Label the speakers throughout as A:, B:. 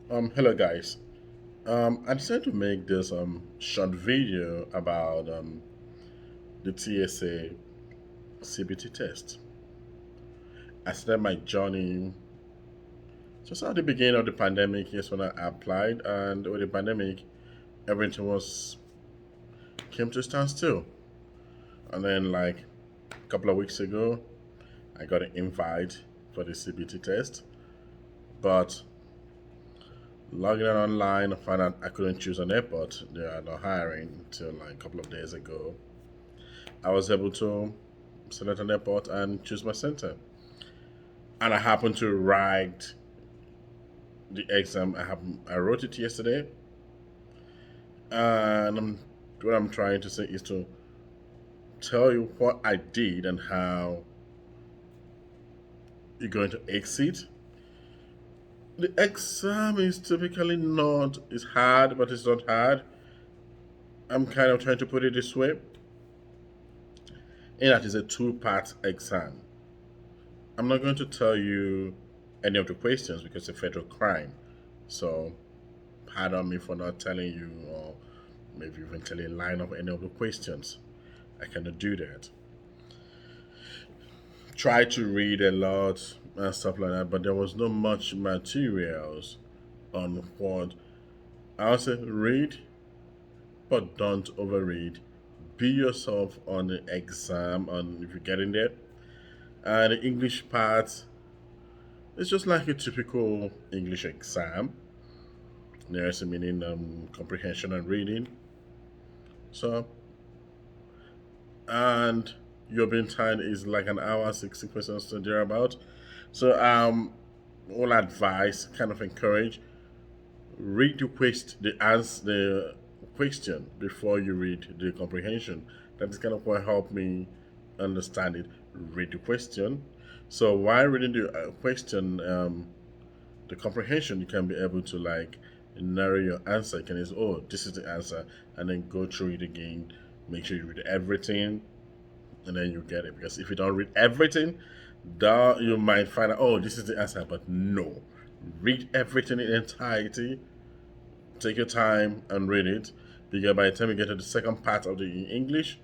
A: Hello guys. I decided to make this short video about the TSA CBT test. I started my journey just at the beginning of the pandemic. Yes, when I applied, and with the pandemic, everything was came to a standstill. And then, like a couple of weeks ago, I got an invite for the CBT test, but logging in online, I found out I couldn't choose an airport. They are not hiring until like a couple of days ago. I was able to select an airport and choose my center. And I happened to write the exam. I wrote it yesterday, and what I'm trying to say is to tell you what I did and how you're going to exit. The exam is typically not it's hard, but it's not hard. I'm kind of trying to put it this way, and that is a two-part exam. I'm not going to tell you any of the questions because it's a federal crime. So pardon me for not telling you or maybe even telling a line of any of the questions. I cannot do that. Try to read a lot and stuff like that, but there was not much materials on what I would say read, but don't overread. Be yourself on the exam on if you get in there. And the English part is just like a typical English exam. There's a meaning comprehension and reading. So and your being time is like an hour, 60 questions to thereabout. So all advice kind of encourage read the question before you read the comprehension. That is kind of what helped me understand it. Read the question. So while reading the question, the comprehension, you can be able to like narrow your answer. You can say, oh, this is the answer, and then go through it again. Make sure you read everything, and then you get it. Because if you don't read everything, that you might find out, oh, this is the answer. But no, read everything in entirety. Take your time and read it. Because by the time you get to the second part of the English,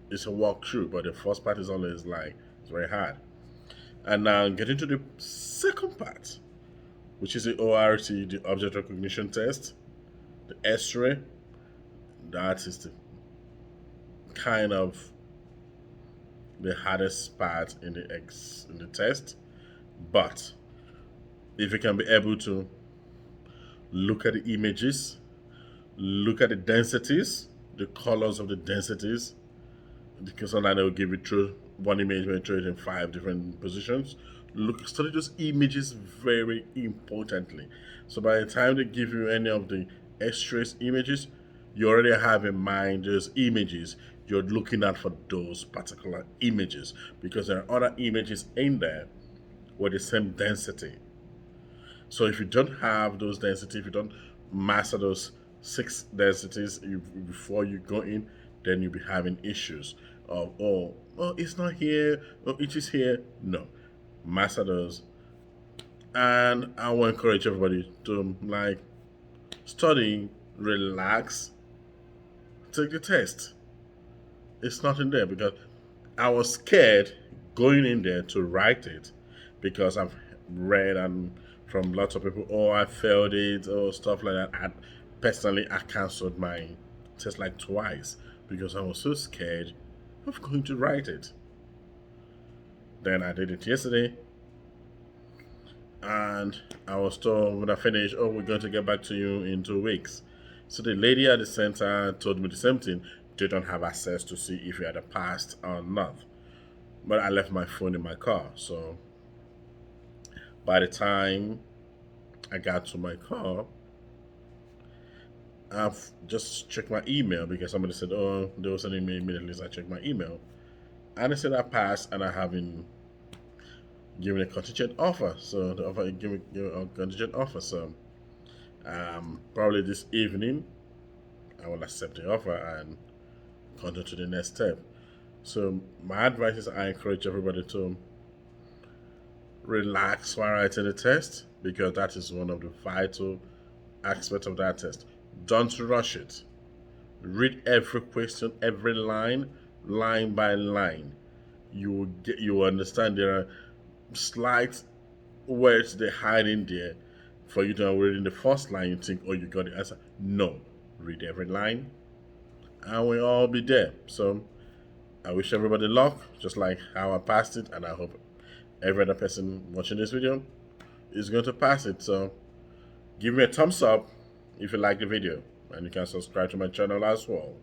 A: it's a walkthrough. But the first part is always like it's very hard. And now getting to the second part, which is the ORT, the object recognition test, the X-ray. That is the kind of the hardest part in the test. But if you can be able to look at the images, look at the densities, the colors of the densities, because sometimes they will give you through one image when you throw it in five different positions. Look, study those images very importantly. So by the time they give you any of the X-rays images, you already have in mind those images. You're looking at for those particular images because there are other images in there with the same density. So if you don't have those densities, if you don't master those six densities before you go in, then you'll be having issues of oh it's not here, oh it is here. No, master those, and I will encourage everybody to like study, relax, take the test. It's not in there because I was scared going in there to write it because I've read and from lots of people, oh, I failed it or stuff like that. Personally, I cancelled my test like twice because I was so scared of going to write it. Then I did it yesterday, and I was told when I finished, oh, we're going to get back to you in 2 weeks. So the lady at the center told me the same thing. They don't have access to see if you had a passed or not. But I left my phone in my car. So by the time I got to my car, I've just checked my email because somebody said, oh, they were sending me immediately. So I checked my email. And they said I passed and I haven't given a contingent offer. So the offer give a contingent offer. So probably this evening I will accept the offer and continue to the next step. So my advice is I encourage everybody to relax while writing the test. because that is one of the vital aspects of that test. Don't rush it. Read every question, every line, line by line. You will understand there are slight words they hide in there for you to read in the first line. You think, oh, you got the answer. No, read every line, and we'll all be there. So I wish everybody luck, just like how I passed it, and I hope every other person watching this video is going to pass it. So give me a thumbs up if you like the video, and you can subscribe to my channel as well.